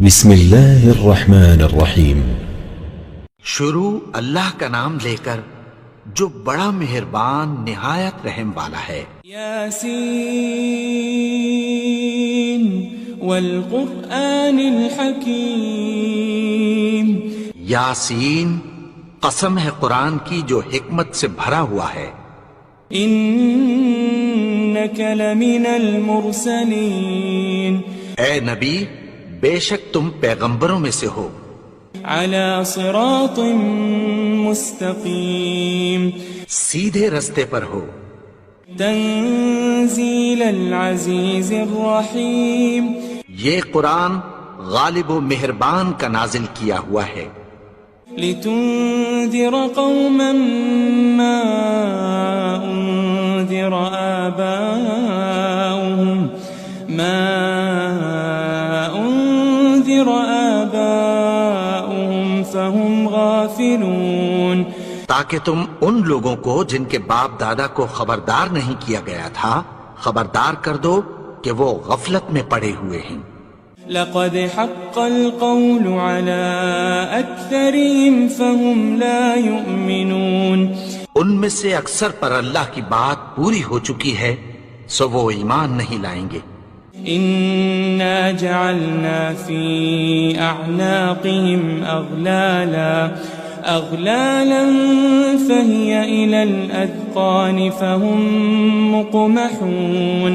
بسم اللہ الرحمن الرحیم۔ شروع اللہ کا نام لے کر جو بڑا مہربان نہایت رحم والا ہے۔ یاسین والقرآن الحکیم۔ یاسین، قسم ہے قرآن کی جو حکمت سے بھرا ہوا ہے۔ انک لمن المرسلین۔ اے نبی، بے شک تم پیغمبروں میں سے ہو۔ علی صراط مستقیم۔ سیدھے رستے پر ہو۔ تنزیل العزیز الرحیم۔ یہ قرآن غالب و مہربان کا نازل کیا ہوا ہے۔ لتنذر قوما ما انذر آباؤهم فهم غافلون۔ تاکہ تم ان لوگوں کو جن کے باپ دادا کو خبردار نہیں کیا گیا تھا خبردار کر دو کہ وہ غفلت میں پڑے ہوئے ہیں۔ لقد حق القول على اکثرهم فهم لا يؤمنون۔ ان میں سے اکثر پر اللہ کی بات پوری ہو چکی ہے سو وہ ایمان نہیں لائیں گے۔ انا جعلنا في اعناقهم اغلالا فهي الى الاذقان فهم مقمحون۔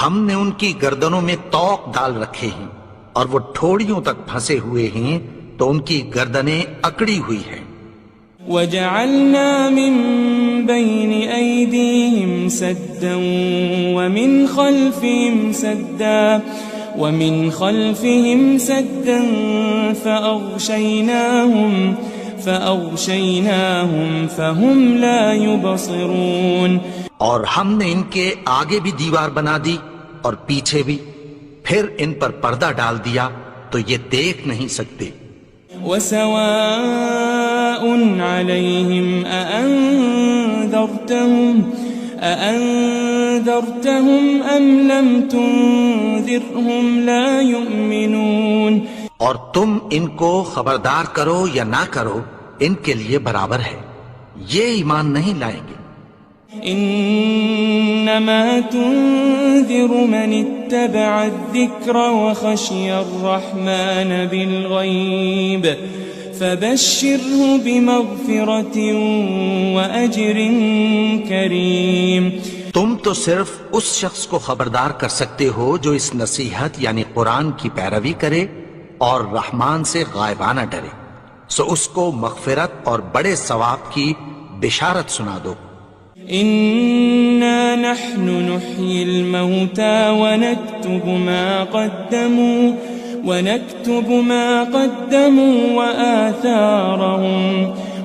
ہم نے ان کی گردنوں میں طوق ڈال رکھے ہیں اور وہ ٹھوڑیوں تک پھنسے ہوئے ہیں تو ان کی گردنیں اکڑی ہوئی ہیں۔ وجعلنا من بين أيديهم سدا ومن خلفهم سدا فأغشيناهم فهم لا يبصرون۔ اور ہم نے ان کے آگے بھی دیوار بنا دی اور پیچھے بھی، پھر ان پر پردہ ڈال دیا تو یہ دیکھ نہیں سکتے۔ وسواء عليهم أأنذرتهم أم لم تنذرهم لا يؤمنون۔ اور تم ان کو خبردار کرو یا نہ کرو ان کے لیے برابر ہے، یہ ایمان نہیں لائیں گے۔ انما تنذر من اتبع الذکر وخشی الرحمن بالغیب فبشره بمغفرة واجر کریم۔ تم تو صرف اس شخص کو خبردار کر سکتے ہو جو اس نصیحت یعنی قرآن کی پیروی کرے اور رحمان سے غائبانہ ڈرے، سو اس کو مغفرت اور بڑے ثواب کی بشارت سنا دو۔ إنا نحن نحيي الموتى ونكتب ما قدموا وآثارهم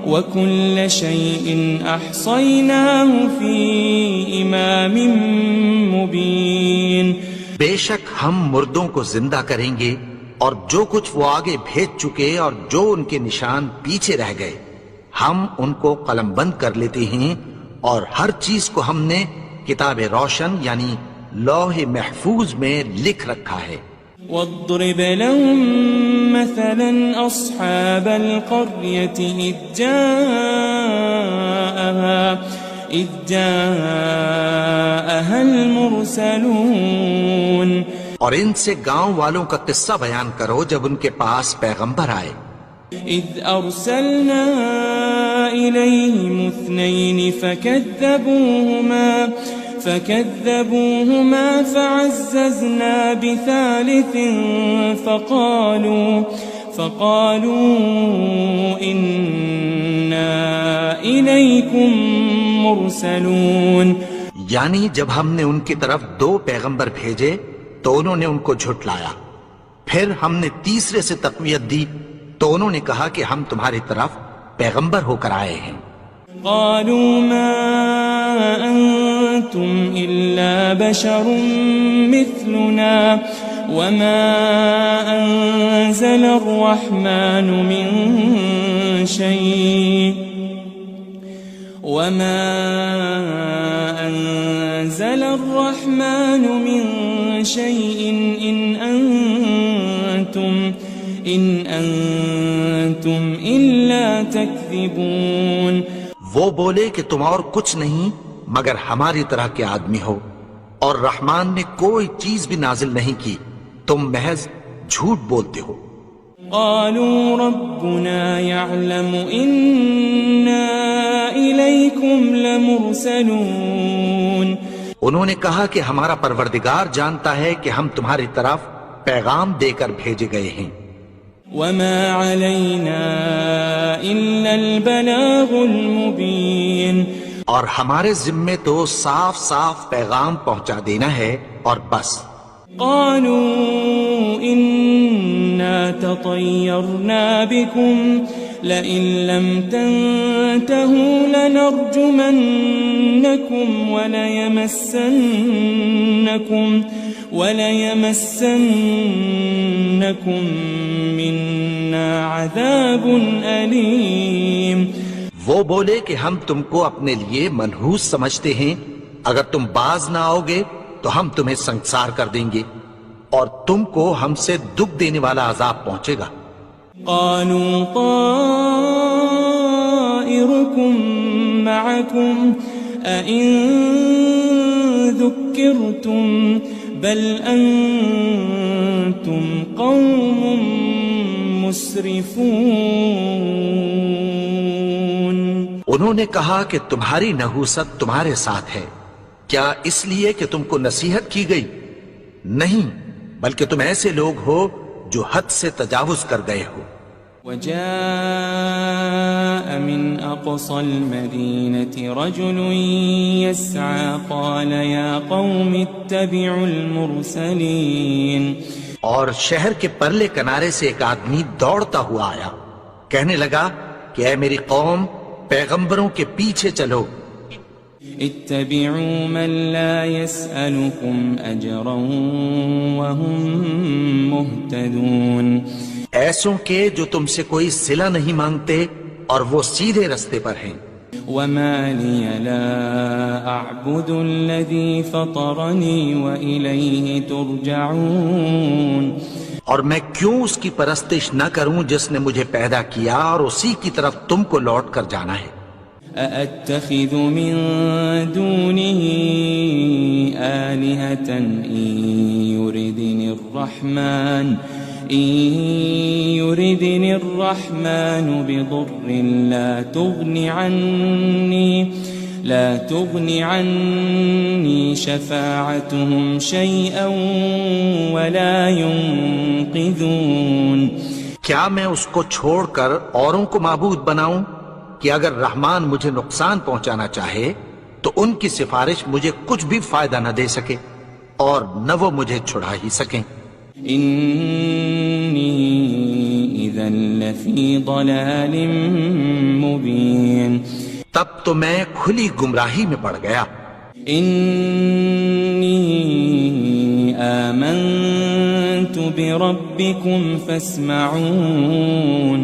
وكل شيء أحصيناه في إمام مبين۔ بے شک ہم مردوں کو زندہ کریں گے اور جو کچھ وہ آگے بھیج چکے اور جو ان کے نشان پیچھے رہ گئے ہم ان کو قلم بند کر لیتے ہیں، اور ہر چیز کو ہم نے کتاب روشن یعنی لوح محفوظ میں لکھ رکھا ہے۔ واضرب لهم مثلا أصحاب القرية إذ جاءها المرسلون۔ اور ان سے گاؤں والوں کا قصہ بیان کرو جب ان کے پاس پیغمبر آئے۔ إذ أرسلنا إليهم اثنين فكذبوهما فعززنا بثالث فقالوا إنا إليكم مرسلون۔ یعنی جب ہم نے ان کی طرف 2 پیغمبر بھیجے تو انہوں نے ان کو جھٹلایا، پھر ہم نے تیسرے سے تقویت دی تو انہوں نے کہا کہ ہم تمہاری طرف پیغمبر ہو کر آئے ہیں۔ قالوا ما أنتم إلا بشر مثلنا وما أنزل الرحمن من شيء إن أنتم أنتم إلا تكذبون. وہ بولے کہ تم اور کچھ نہیں مگر ہماری طرح کے آدمی ہو، اور رحمان نے کوئی چیز بھی نازل نہیں کی، تم محض جھوٹ بولتے ہو. قالوا ربنا يعلم إنا إليكم لمرسلون. انہوں نے کہا کہ ہمارا پروردگار جانتا ہے کہ ہم تمہاری طرف پیغام دے کر بھیجے گئے ہیں. وما علينا إلا البلاغ المبين. اور ہمارے ذمے تو صاف صاف پیغام پہنچا دینا ہے اور بس. قالوا إنا تطيرنا بكم لئن لم تنتهوا لنرجمنكم وليمسنكم منا عذاب أليم. وہ بولے کہ ہم تم کو اپنے لیے منحوس سمجھتے ہیں، اگر تم باز نہ آؤ گے تو ہم تمہیں سنسار کر دیں گے اور تم کو ہم سے دکھ دینے والا عذاب پہنچے گا. قالوا طائركم معكم أئن ذكرتم بل أنتم قوم مسرفون. انہوں نے کہا کہ تمہاری نحوست تمہارے ساتھ ہے، کیا اس لیے کہ تم کو نصیحت کی گئی؟ نہیں، بلکہ تم ایسے لوگ ہو جو حد سے تجاوز کر گئے ہو. وجاء من أقصى المدينة رجل يسعى قال يا قوم اتبعوا المرسلين. اور شہر کے پرلے کنارے سے ایک آدمی دوڑتا ہوا آیا، کہنے لگا کہ اے میری قوم، پیغمبروں کے پیچھے چلو. اتبعوا من لا يسألكم أجرا وهم مهتدون. ایسوں کے جو تم سے کوئی صلہ نہیں مانگتے اور وہ سیدھے رستے پر ہیں. وما لي لا أعبد الذي فطرني وإليه ترجعون. اور میں کیوں اس کی پرستش نہ کروں جس نے مجھے پیدا کیا اور اسی کی طرف تم کو لوٹ کر جانا ہے. أأتخذ من دونه آلهة إن يردني الرحمن بضر لا تغن عني شفاعتهم شيئا ولا ينقذون. کیا میں اس کو چھوڑ کر اوروں کو معبود بناؤں کہ اگر رحمان مجھے نقصان پہنچانا چاہے تو ان کی سفارش مجھے کچھ بھی فائدہ نہ دے سکے اور نہ وہ مجھے چھڑا ہی سکیں. إني إذا لفي ضلال مبين. تب تو میں کھلی گمراہی میں پڑ گیا. إني آمنت بربكم فاسمعون.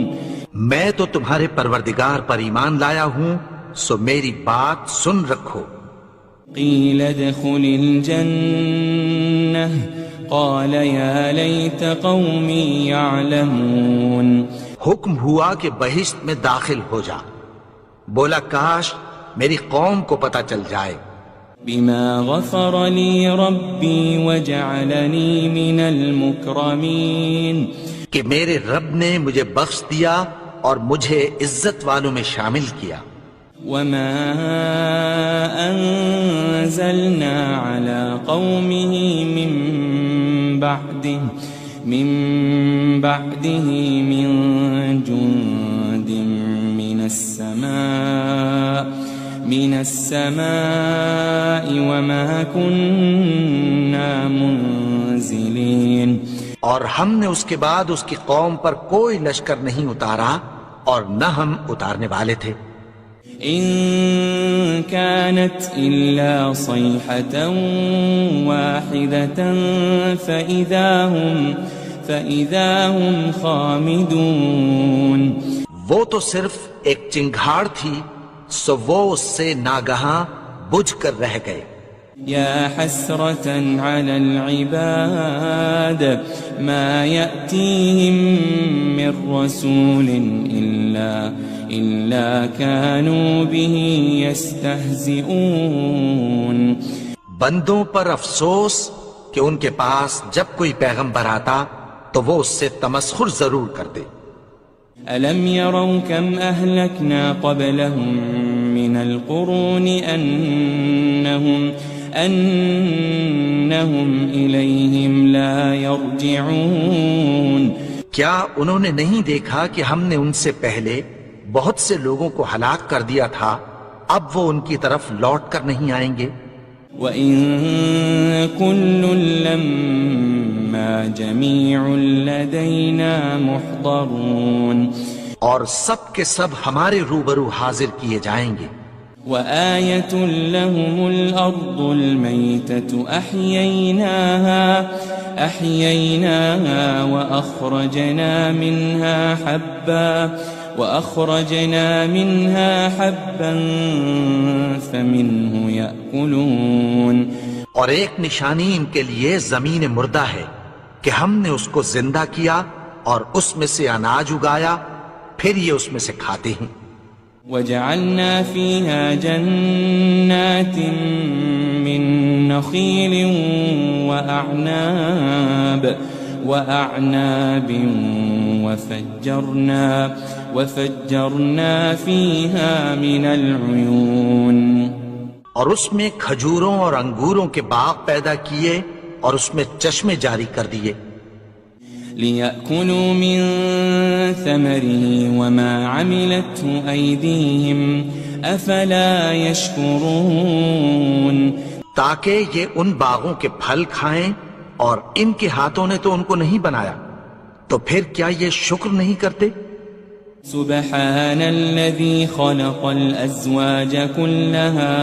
میں تو تمہارے پروردگار پر ایمان لایا ہوں، سو میری بات سن رکھو. قيل ادخل الجنة قال يا ليت قومي يعلمون. حکم ہوا کہ بہشت میں داخل ہو جا. بولا کاش میری قوم کو پتہ چل جائے. بما غفر لي ربي وجعلني من المكرمين. کہ میرے رب نے مجھے بخش دیا اور مجھے عزت والوں میں شامل کیا. وما أنزلنا على قومه من بعده من جند من السماء وما كنا منزلين. اور ہم نے اس کے بعد اس کی قوم پر کوئی لشکر نہیں اتارا اور نہ ہم اتارنے والے تھے. إن كانت إلا صيحة واحدة فإذا هم خامدون. وہ تو صرف ایک چنگھاڑ تھی، سو وہ اس سے ناگہاں بجھ کر رہ گئے. يا حسرة على العباد ما يأتيهم من رسول إلا كانوا به يستهزئون. بندوں پر افسوس کہ ان کے پاس جب کوئی پیغمبر آتا تو وہ اس سے تمسخر ضرور کرتے. ألم يروا كم أهلكنا قبلهم من القرون أنهم إليهم لا يرجعون. کیا انہوں نے نہیں دیکھا کہ ہم نے ان سے پہلے بہت سے لوگوں کو ہلاک کر دیا تھا، اب وہ ان کی طرف لوٹ کر نہیں آئیں گے. وَإِن كُلٌّ لَمَّا جَمِيعٌ لَدَيْنَا مُحْضَرُونَ. اور سب کے سب ہمارے روبرو حاضر کیے جائیں گے. وآية لهم الأرض الميتة أحييناها وأخرجنا منها حبا فمنه يأكلون. اور ایک نشانی ان کے لیے زمین مردہ ہے کہ ہم نے اس کو زندہ کیا اور اس میں سے اناج اگایا، پھر یہ اس میں سے کھاتے ہیں. وجعلنا فيها جنات من نخيل وأعناب وفجرنا فيها من العيون. اور اس میں کھجوروں اور انگوروں کے باغ پیدا کیے اور اس میں چشمے جاری کر دیے. لِيَأْكُلُوا مِن ثَمَرِهِ وَمَا عَمِلَتْهُ أَيْدِيهِمْ أَفَلَا يَشْكُرُونَ. تاکہ یہ ان باغوں کے پھل کھائیں اور ان کے ہاتھوں نے تو ان کو نہیں بنایا، تو پھر کیا یہ شکر نہیں کرتے؟ سبحان الذي خلق الأزواج كلها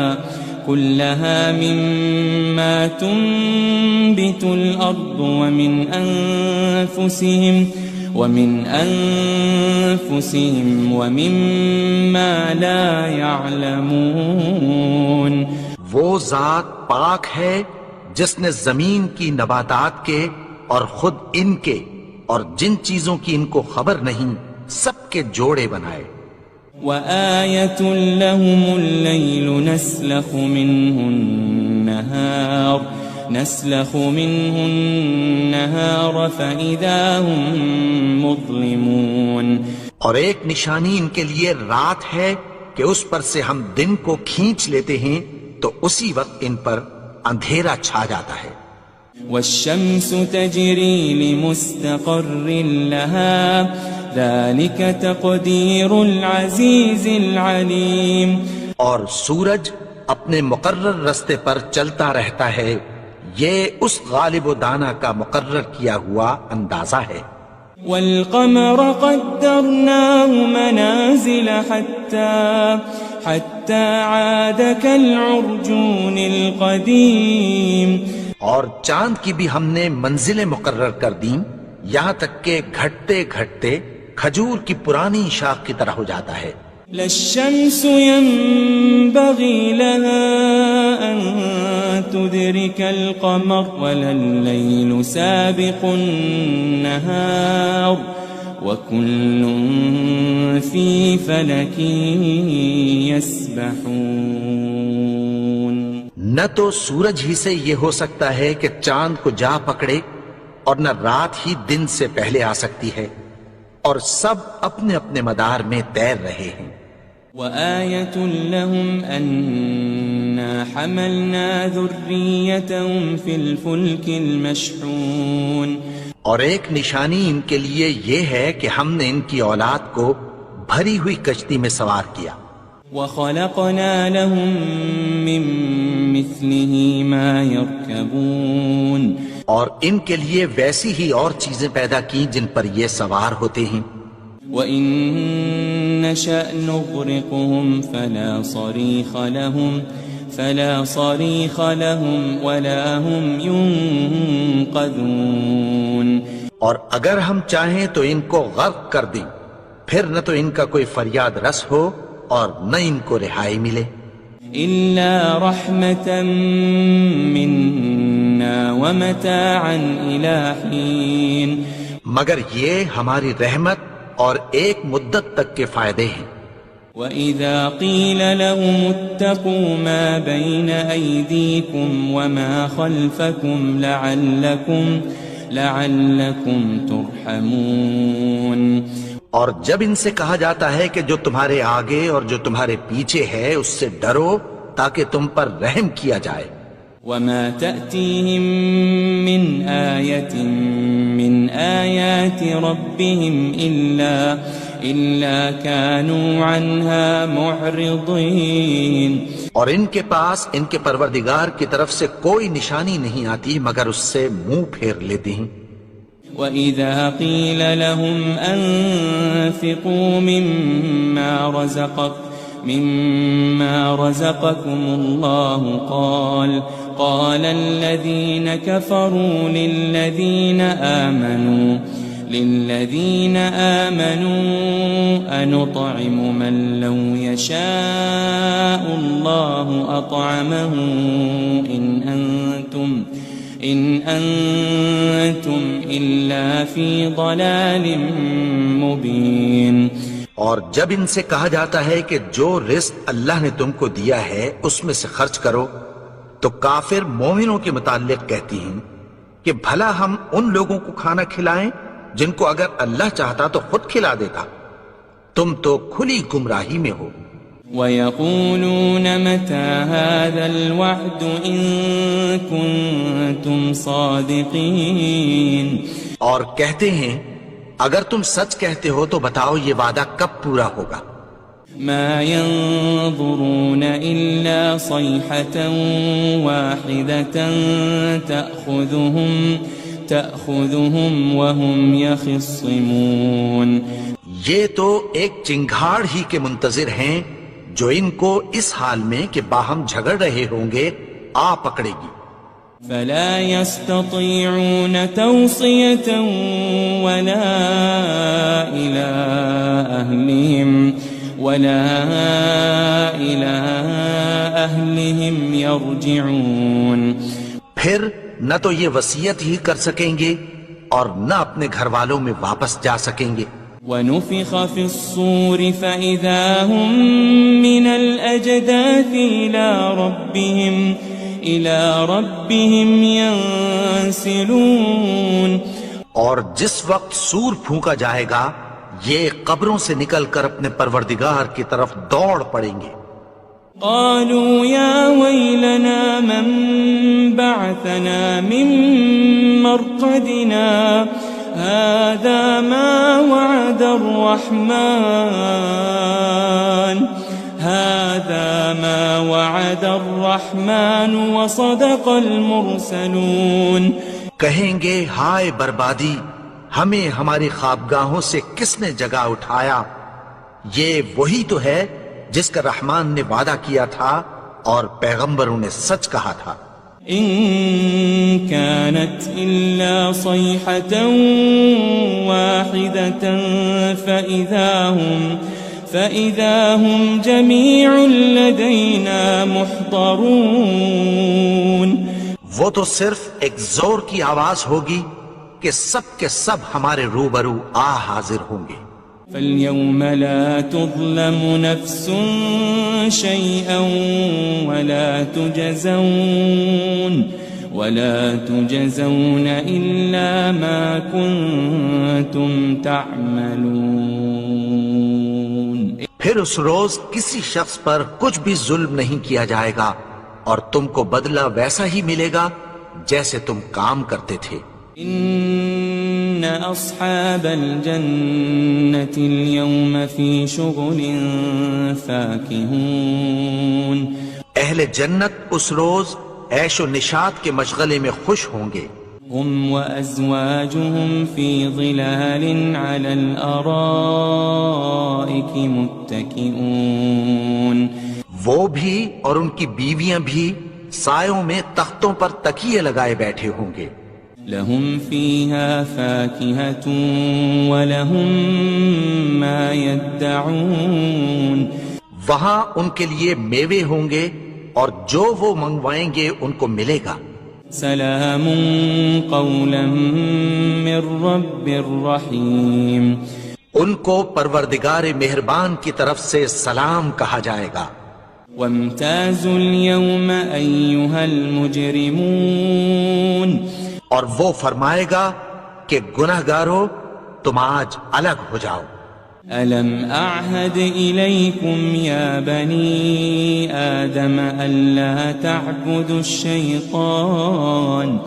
مما تنبت الأرض ومن أنفسهم ومما لا يعلمون. وہ ذات پاک ہے جس نے زمین کی نباتات کے اور خود ان کے اور جن چیزوں کی ان کو خبر نہیں سب کے جوڑے بنائے. وآية لهم الليل نسلخ منه النهار فإذا هم مظلمون. اور ایک نشانی ان کے لیے رات ہے کہ اس پر سے ہم دن کو کھینچ لیتے ہیں تو اسی وقت ان پر اندھیرا چھا جاتا ہے. والشمس تجري لمستقر لها ذلك تقدير العزيز العليم. اور سورج اپنے مقرر رستے پر چلتا رہتا ہے، یہ اس غالب و دانا کا مقرر کیا ہوا اندازہ ہے. والقمر قدرناه منازل حتى عاد كالعرجون القديم. اور چاند کی بھی ہم نے منزلیں مقرر کر دیں یہاں تک کہ گھٹتے گھٹتے کھجور کی پرانی شاخ کی طرح ہو جاتا ہے. لا الشمس ينبغي لها أن تدرك القمر ولا الليل سابق النهار وكل في فلك يسبحون. نہ تو سورج ہی سے یہ ہو سکتا ہے کہ چاند کو جا پکڑے اور نہ رات ہی دن سے پہلے آ سکتی ہے، اور سب اپنے اپنے مدار میں تیر رہے ہیں. وآية لهم أنا حملنا ذريتهم في الفلك المشحون. اور ایک نشانی ان کے لیے یہ ہے کہ ہم نے ان کی اولاد کو بھری ہوئی کشتی میں سوار کیا. وخلقنا لهم من مثله ما يركبون. اور ان کے لیے ویسی ہی اور چیزیں پیدا کی جن پر یہ سوار ہوتے ہیں. وَإِن نَّشَأْ نُغْرِقْهُمْ فَلَا صَرِيخَ لَهُمْ وَلَا هُمْ يُنقَذُونَ. اور اگر ہم چاہیں تو ان کو غرق کر دیں، پھر نہ تو ان کا کوئی فریاد رس ہو اور نہ ان کو رہائی ملے. إلا رحمة منا ومتاعا إلى حين مگر یہ ہماری رحمت اور ایک مدت تک کے فائدے ہیں. وَإِذَا قِيلَ لَهُمُ اتَّقُوا مَا بَيْنَ أَيْدِيكُمْ وَمَا خَلْفَكُمْ لَعَلَّكُمْ تُرْحَمُونَ. اور جب ان سے کہا جاتا ہے کہ جو تمہارے آگے اور جو تمہارے پیچھے ہے اس سے ڈرو تاکہ تم پر رحم کیا جائے. وَمَا تَأْتِيهِم مِّنْ آيَةٍ مِّنْ آيَاتِ رَبِّهِمْ إِلَّا كَانُوا عَنْهَا مُعْرِضِينَ. اور ان کے پاس ان کے پروردگار کی طرف سے کوئی نشانی نہیں آتی مگر اس سے منہ پھیر لیتے ہیں. وَإِذَا قِيلَ لَهُمْ أَنفِقُوا مِمَّا رَزَقَكُمُ اللَّهُ قَالَ الَّذِينَ كَفَرُوا لِلَّذِينَ آمَنُوا أَنُطْعِمُ مَن لَّوْ يَشَاءُ اللَّهُ أَطْعَمَهُ إِنْ أَنْتُمْ إِلَّا فِي ضَلَالٍ مُبِينٍ. اور جب ان سے کہا جاتا ہے کہ جو رزق اللہ نے تم کو دیا ہے اس میں سے خرچ کرو تو کافر مومنوں کے متعلق کہتی ہیں کہ بھلا ہم ان لوگوں کو کھانا کھلائیں جن کو اگر اللہ چاہتا تو خود کھلا دیتا. تم تو کھلی گمراہی میں ہو. وَيَقُولُونَ مَتَى هَذَا الْوَعْدُ إِن كُنتُمْ صَادِقِينَ. اور کہتے ہیں اگر تم سچ کہتے ہو تو بتاؤ یہ وعدہ کب پورا ہوگا. مَا يَنظُرُونَ إِلَّا صَيْحَةً وَاحِدَةً تَأْخُذُهُمْ وَهُمْ يَخِصِّمُونَ. یہ تو ایک چنگھاڑ ہی کے منتظر ہیں جو ان کو اس حال میں کہ باہم جھگڑ رہے ہوں گے آ پکڑے گی. فَلَا يَسْتَطِيعُونَ تَوْصِيَةً وَلَا إِلَىٰ أَهْلِهِمْ يَرْجِعُونَ. پھر نہ تو یہ وصیت ہی کر سکیں گے اور نہ اپنے گھر والوں میں واپس جا سکیں گے. وَنُفِخَ فِي الصُّورِ فَإِذَا هُم مِّنَ الْأَجْدَاثِ إِلَىٰ رَبِّهِمْ يَنسِلُونَ. اور جس وقت سور پھونکا جائے گا یہ قبروں سے نکل کر اپنے پروردگار کی طرف دوڑ پڑیں گے. قالوا يا ويلنا من بعثنا من مرقدنا هذا ما وعد الرحمن وصدق المرسلون. کہیں گے ہائے بربادی، ہمیں ہماری خوابگاہوں سے کس نے جگا اٹھایا. یہ وہی تو ہے جس کا رحمان نے وعدہ کیا تھا اور پیغمبروں نے سچ کہا تھا. إن كانت إلا صيحة واحدة فإذا هم جميع لدينا محضرون. وہ تو صرف ایک زور کی آواز ہوگی کہ سب کے سب ہمارے روبرو آ حاضر ہوں گے. فَالْيَوْمَ لَا تُظْلَمُ نَفْسٌ شَيْئًا وَلَا تُجَزَوْنَ إِلَّا مَا كُنتُمْ تَعْمَلُونَ. پھر اس روز کسی شخص پر کچھ بھی ظلم نہیں کیا جائے گا اور تم کو بدلہ ویسا ہی ملے گا جیسے تم کام کرتے تھے. إن أصحاب الجنة اليوم في شغل فاكهون. اہل جنت اس روز عیش و نشاط کے مشغلے میں خوش ہوں گے. هم وأزواجهم في ظلال على الأرائك متكئون. وہ بھی اور ان کی بیویاں بھی سایوں میں تختوں پر تکیے لگائے بیٹھے ہوں گے. لهم فيها فاكهة ولهم ما يدعون. وہاں ان کے لیے میوے ہوں گے اور جو وہ منگوائیں گے ان کو ملے گا. سلام قولا من رب الرحیم. ان کو پروردگار مہربان کی طرف سے سلام کہا جائے گا. وامتازوا اليوم أيها المجرمون. اور وہ فرمائے گا کہ گنہگارو تم آج الگ ہو جاؤ. ألم أعهد إليكم يا بني آدم ألا تعبدوا الشيطان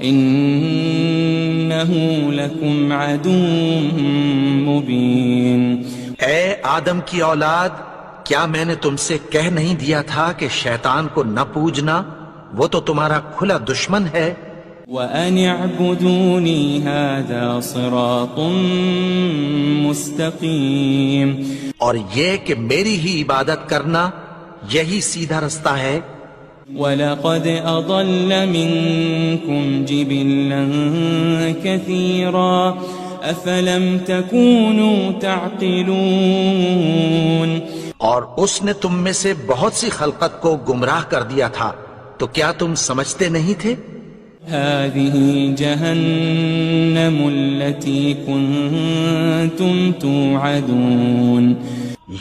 إنه لكم عدو مبين. اے آدم کی اولاد، کیا میں نے تم سے کہہ نہیں دیا تھا کہ شیطان کو نہ پوجنا، وہ تو تمہارا کھلا دشمن ہے. وَأَنِ اعْبُدُونِي هَذَا صِرَاطٌ مُسْتَقِيمٌ. اور یہ کہ میری ہی عبادت کرنا یہی سیدھا رستہ ہے. وَلَقَدْ أَضَلَّ مِنْكُمْ جِبِلًّا كَثِيرًا أَفَلَمْ تَكُونُوا تَعْقِلُونَ. اور اس نے تم میں سے بہت سی خلقت کو گمراہ کر دیا تھا، تو کیا تم سمجھتے نہیں تھے؟ هذه جهنم التي كنتم توعدون.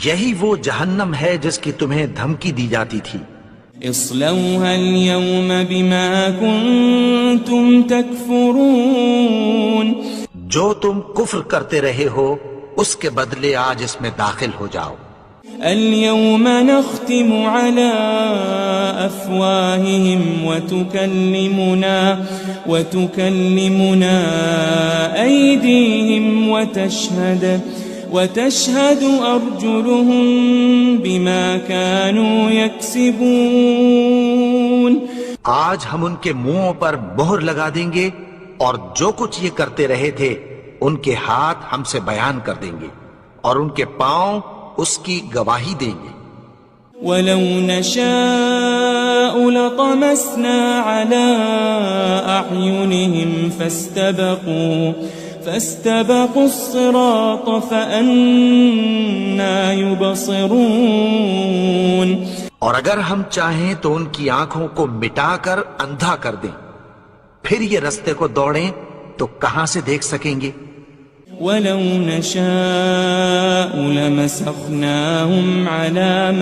یہی وہ جہنم ہے جس کی تمہیں دھمکی دی جاتی تھی. اصلوها اليوم بما كنتم تكفرون. جو تم کفر کرتے رہے ہو اس کے بدلے آج اس میں داخل ہو جاؤ. اليوم نختم على أفواههم وتكلمنا أيديهم وتشهد أرجلهم بما كانوا يكسبون. آج ہم ان کے منہوں پر مہر لگا دیں گے اور جو کچھ یہ کرتے رہے تھے ان کے ہاتھ ہم سے بیان کر دیں گے اور ان کے پاؤں اس کی گواہی دیں گے. وَلَوْ نَشَاءُ لَطَمَسْنَا عَلَىٰ أَعْيُنِهِمْ فَاسْتَبَقُوا الصِّرَاطَ فَأَنَّىٰ يُبْصِرُونَ. اور اگر ہم چاہیں تو ان کی آنکھوں کو مٹا کر اندھا کر دیں، پھر یہ رستے کو دوڑیں تو کہاں سے دیکھ سکیں گے. وَلَوْ نَشَاءُ لَمَسَخْنَاهُمْ عَلَى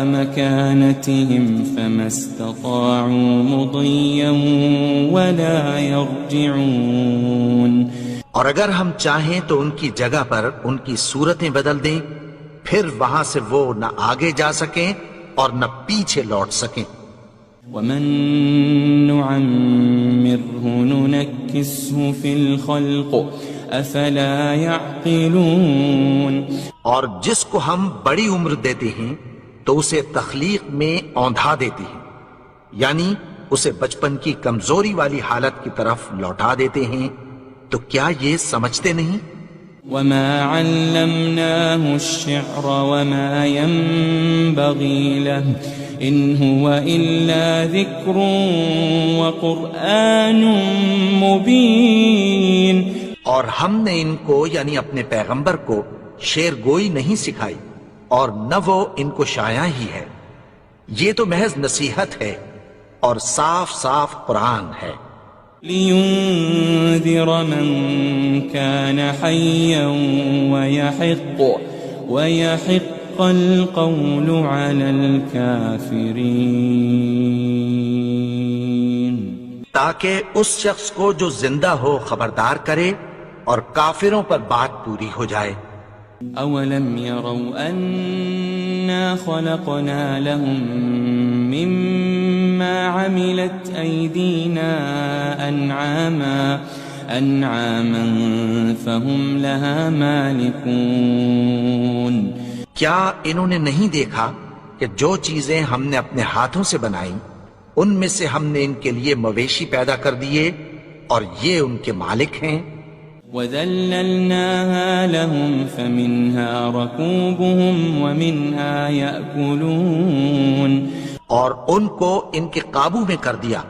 مَكَانَتِهِمْ فَمَا اسْتَطَاعُوا مُضِيًّا وَلَا يَرْجِعُونَ. اور اگر ہم چاہیں تو ان کی جگہ پر ان کی صورتیں بدل دیں، پھر وہاں سے وہ نہ آگے جا سکیں اور نہ پیچھے لوٹ سکیں. وَمَن نُعَمِّرْهُ نُنَكِّسْهُ فِي الْخَلْقِ أَفَلَا يَعْقِلُونَ. اور جس کو ہم بڑی عمر دیتے ہیں تو اسے تخلیق میں اوندھا دیتے ہیں، یعنی اسے بچپن کی کمزوری والی حالت کی طرف لوٹا دیتے ہیں. تو کیا یہ سمجھتے نہیں؟ وَمَا عَلَّمْنَاهُ الشِّعْرَ وَمَا يَنبَغِي لَهُ إِنْ هُوَ إِلَّا ذِكْرٌ وَقُرْآنٌ مُبِينٌ. اور ہم نے ان کو یعنی اپنے پیغمبر کو شعر گوئی نہیں سکھائی اور نہ وہ ان کو شایع ہی ہے، یہ تو محض نصیحت ہے اور صاف صاف قرآن ہے. لِيُنذِرَ مَن كَانَ حَيًّا وَيَحِقَّ الْقَوْلُ عَلَى الْكَافِرِينَ. تاکہ اس شخص کو جو زندہ ہو خبردار کرے اور کافروں پر بات پوری ہو جائے. أَوَلَمْ يَرَوْا أَنَّا خَلَقْنَا لَهُم مِّمَّا عَمِلَتْ أَيْدِينَا أَنْعَامًا فَهُمْ لَهَا مَالِكُونَ. کیا انہوں نے نہیں دیکھا کہ جو چیزیں ہم نے اپنے ہاتھوں سے بنائیں ان میں سے ہم نے ان کے لیے مویشی پیدا کر دیے اور یہ ان کے مالک ہیں. وَذَلَّلْنَاهَا لَهُمْ فَمِنْهَا رَكُوبُهُمْ وَمِنْهَا يَأْكُلُونَ. اور ان کو ان کے قابو میں کر دیا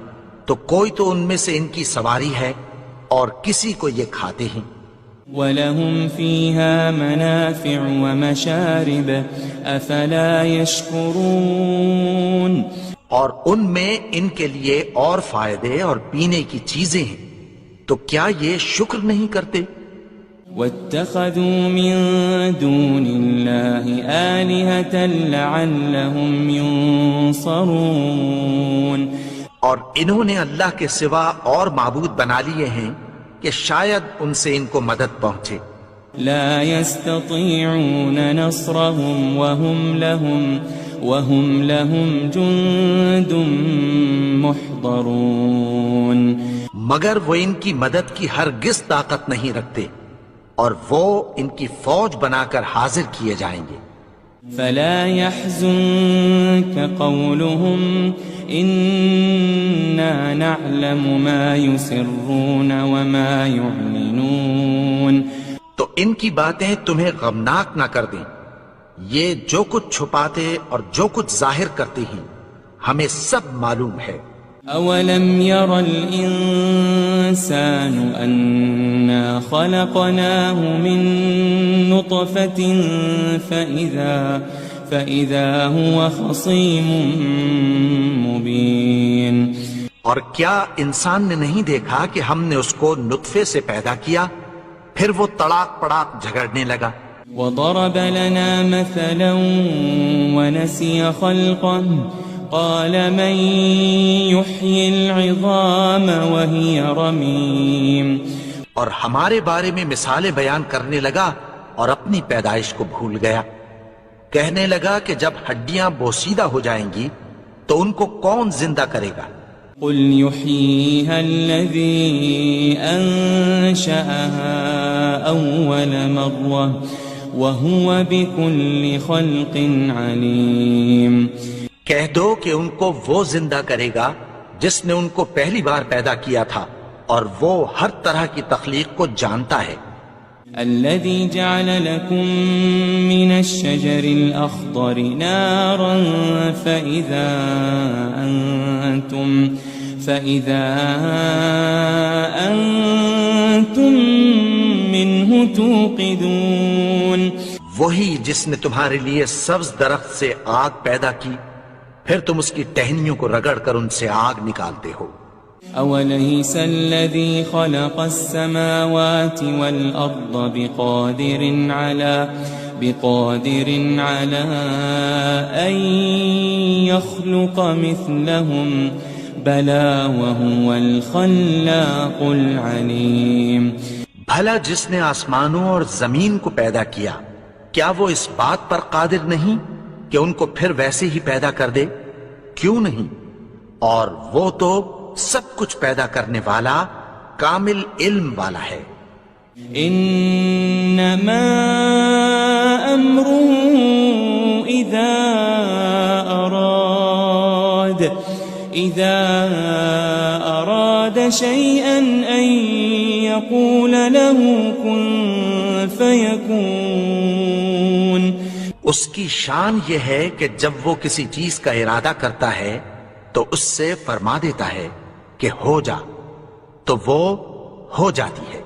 تو کوئی تو ان میں سے ان کی سواری ہے اور کسی کو یہ کھاتے ہیں. وَلَهُمْ فِيهَا مَنَافِعُ وَمَشَارِبُ أَفَلَا يَشْكُرُونَ اور ان میں ان کے لیے اور فائدے اور پینے کی چیزیں ہیں، تو کیا یہ شکر نہیں کرتے؟ وَاتَّخَذُوا مِن دُونِ اللَّهِ آلِهَةً لَعَلَّهُمْ يُنصَرُونَ اور انہوں نے اللہ کے سوا اور معبود بنا لیے ہیں کہ شاید ان سے ان کو مدد پہنچے۔ لا يستطيعون نصرهم وهم لهم جند محضرون مگر وہ ان کی مدد کی ہرگز طاقت نہیں رکھتے، اور وہ ان کی فوج بنا کر حاضر کیے جائیں گے۔ فلا يحزنك قولهم إنا نعلم ما يسرون وما يعلنون تو ان کی باتیں تمہیں غمناک نہ کر دیں، یہ جو کچھ چھپاتے اور جو کچھ ظاہر کرتے ہیں ہمیں سب معلوم ہے۔ أولم ير الإنسان أنا خلقناه من نطفة فإذا هو خصيم مبين اور کیا انسان نے نہیں دیکھا کہ ہم نے اس کو نطفے سے پیدا کیا، پھر وہ تڑاک پڑاک جھگڑنے لگا۔ وضرب لنا مثلا ونسي خلقه قال من يحيي العظام وهي رميم اور ہمارے بارے میں مثالیں بیان کرنے لگا اور اپنی پیدائش کو بھول گیا، کہنے لگا کہ جب ہڈیاں بوسیدہ ہو جائیں گی تو ان کو کون زندہ کرے گا؟ قل يحييها الذي أنشأها أول مرة وهو بكل خلق عليم کہہ دو کہ ان کو وہ زندہ کرے گا جس نے ان کو پہلی بار پیدا کیا تھا، اور وہ ہر طرح کی تخلیق کو جانتا ہے۔ الذي جعل لكم من الشجر الأخضر نارا فإذا أنتم منه توقدون وہی جس نے تمہارے لیے سبز درخت سے آگ پیدا کی، پھر تم اس کی ٹہنیوں کو رگڑ کر ان سے آگ نکالتے ہو۔ أوليس الذي خلق السماوات والأرض بقادر على أن يخلق مثلهم بلى وهو الخلاق العليم بھلا جس نے آسمانوں اور زمین کو پیدا کیا، کیا وہ اس بات پر قادر نہیں کہ ان کو پھر ویسے ہی پیدا کر دے؟ کیوں نہیں؟ اور وہ تو سب کچھ پیدا کرنے والا، کامل علم والا ہے۔ انما امره اذا اراد شيئا ان يقول له كن فيكون اس کی شان یہ ہے کہ جب وہ کسی چیز کا ارادہ کرتا ہے تو اس سے فرما دیتا ہے کہ ہو جا، تو وہ ہو جاتی ہے۔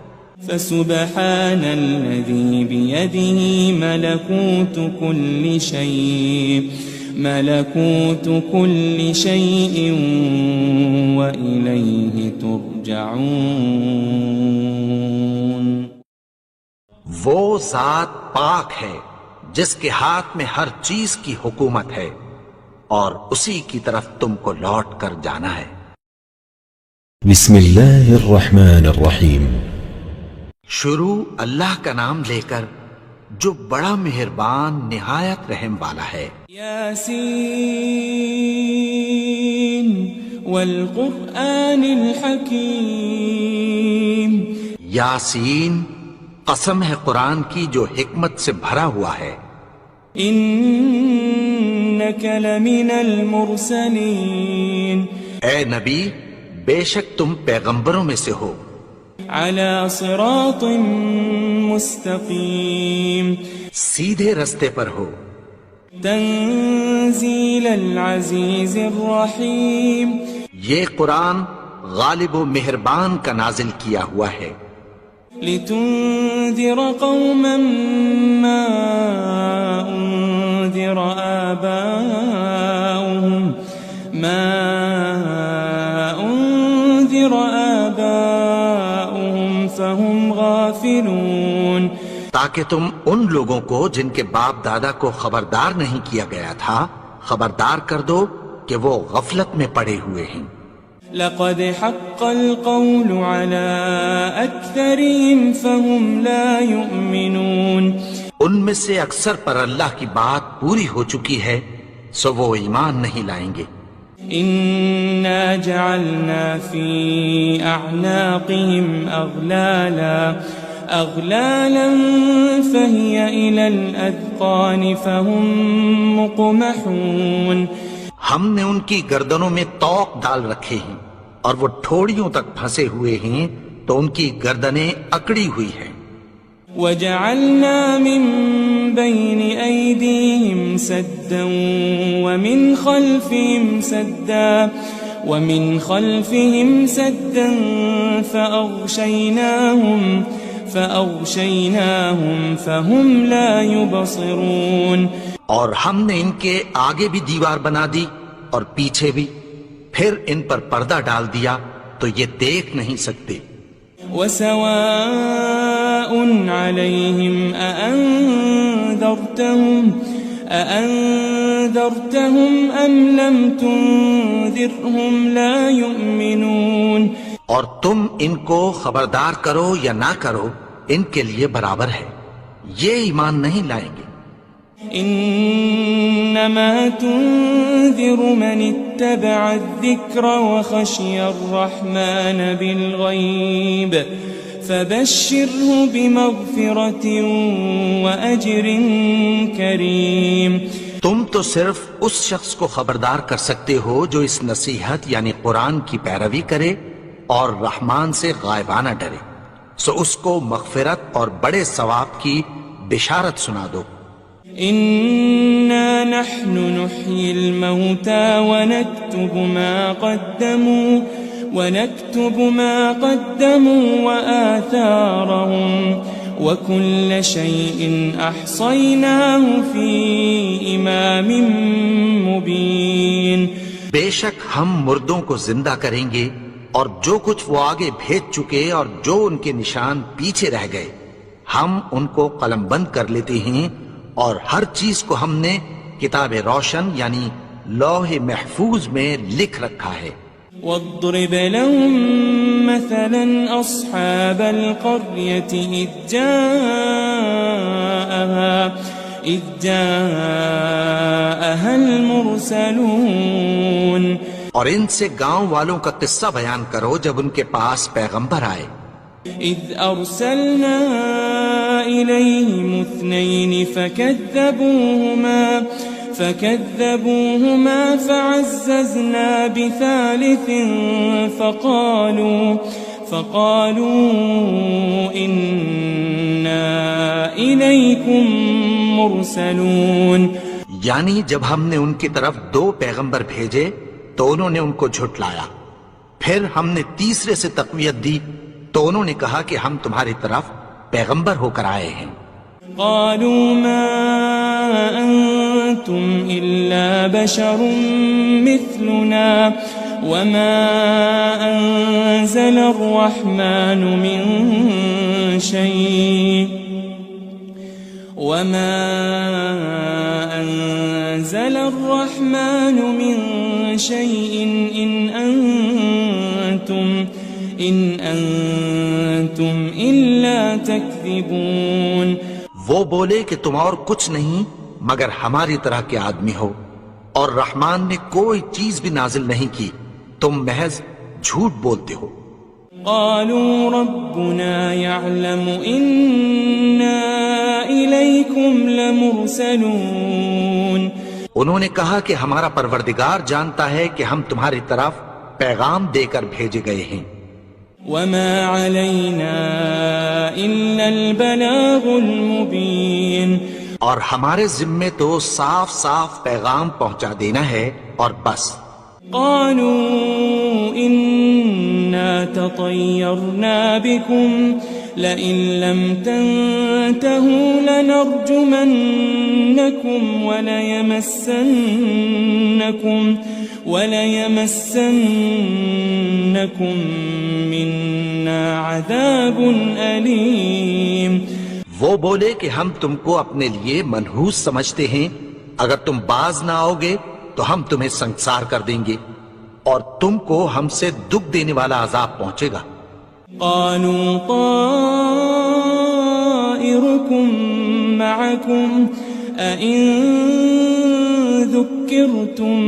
فسبحان الذي بيده ملكوت كل شيء وإليه ترجعون وہ ذات پاک ہے جس کے ہاتھ میں ہر چیز کی حکومت ہے، اور اسی کی طرف تم کو لوٹ کر جانا ہے۔ بسم اللہ الرحمن الرحیم۔ شروع اللہ کا نام لے کر جو بڑا مہربان نہایت رحم والا ہے۔ یاسین والقرآن الحکیم، یاسین، قسم ہے قرآن کی جو حکمت سے بھرا ہوا ہے۔ انک لمن المرسلین، اے نبی بے شک تم پیغمبروں میں سے ہو۔ علی صراط مستقیم، سیدھے رستے پر ہو۔ تنزیل العزیز الرحیم، یہ قرآن غالب و مہربان کا نازل کیا ہوا ہے۔ لتنذر قوما ما أنذر آباؤهم فهم غافلون، تاکہ تم ان لوگوں کو جن کے باپ دادا کو خبردار نہیں کیا گیا تھا خبردار کر دو کہ وہ غفلت میں پڑے ہوئے ہیں۔ لقد حق القول على أكثرهم فهم لا يؤمنون، ان میں سے اکثر پر اللہ کی بات پوری ہو چکی ہے سو وہ ایمان نہیں لائیں گے۔ إنا جعلنا في أعناقهم أغلالا فهي إلى الأذقان فهم مقمحون، ہم نے ان کی گردنوں میں طوق ڈال رکھے ہیں اور وہ ٹھوڑیوں تک پھنسے ہوئے ہیں تو ان کی گردنیں اکڑی ہوئی ہیں۔ وجعلنا من بين أيديهم سدا ومن خلفهم سدا فأغشيناهم فهم لا يبصرون، اور ہم نے ان کے آگے بھی دیوار بنا دی اور پیچھے بھی، پھر ان پر پردہ ڈال دیا تو یہ دیکھ نہیں سکتے۔ وسواء عليهم أأنذرتهم أم لم تنذرهم لا يؤمنون، اور تم ان کو خبردار کرو یا نہ کرو ان کے لیے برابر ہے، یہ ایمان نہیں لائیں گے۔ إنما تنذر من اتبع الذكر وخشي الرحمن بالغيب فبشره بمغفرة وأجر كريم، تم تو صرف اس شخص کو خبردار کر سکتے ہو جو اس نصیحت یعنی قرآن کی پیروی کرے اور رحمان سے غائبانہ ڈرے، سو اس کو مغفرت اور بڑے ثواب کی بشارت سنا دو۔ إنا نحن نحيي الموتى ونكتب ما قدموا وآثارهم وكل شيء أحصيناه في إمام مبين، بے شک ہم مردوں کو زندہ کریں گے اور جو کچھ وہ آگے بھیج چکے اور جو ان کے نشان پیچھے رہ گئے ہم ان کو قلم بند کر لیتے ہیں، اور ہر چیز کو ہم نے کتاب روشن یعنی لوح محفوظ میں لکھ رکھا ہے۔ واضرب لهم مثلا أصحاب القرية إذ جاءها المرسلون، اور ان سے گاؤں والوں کا قصہ بیان کرو جب ان کے پاس پیغمبر آئے۔ إذ أرسلنا إليهم 2 فكذبوهما فعززنا بثالث فقالوا إنا إليكم مرسلون، یعنی جب ہم نے ان کی طرف 2 پیغمبر بھیجے تو انہوں نے ان کو جھٹلایا، پھر ہم نے تیسرے سے تقویت دی تو انہوں نے کہا کہ ہم تمہاری طرف پیغمبر ہو کر آئے ہیں۔ قالوا ما أنتم إلا بشر مثلنا وما أنزل الرحمن من شيء إن أنتم إلا تكذبون، وہ بولے کہ تم اور کچھ نہیں مگر ہماری طرح کے آدمی ہو، اور رحمان نے کوئی چیز بھی نازل نہیں کی، تم محض جھوٹ بولتے ہو۔ قالوا ربنا يعلم إنا إليكم لمرسلون، انہوں نے کہا کہ ہمارا پروردگار جانتا ہے کہ ہم تمہاری طرف پیغام دے کر بھیجے گئے ہیں۔ وما علينا إلا البلاغ المبين، اور ہمارے ذمے تو صاف صاف پیغام پہنچا دینا ہے اور بس۔ قالوا إنا تطيرنا بكم لئن لم تنتهوا لنرجمنكم وليمسنكم منا عذاب أليم. وہ بولے کہ ہم تم کو اپنے لیے منحوس سمجھتے ہیں، اگر تم باز نہ آؤ گے تو ہم تمہیں سنگسار کر دیں گے اور تم کو ہم سے دکھ دینے والا عذاب پہنچے گا. قالوا طائركم معكم أئن ذكرتم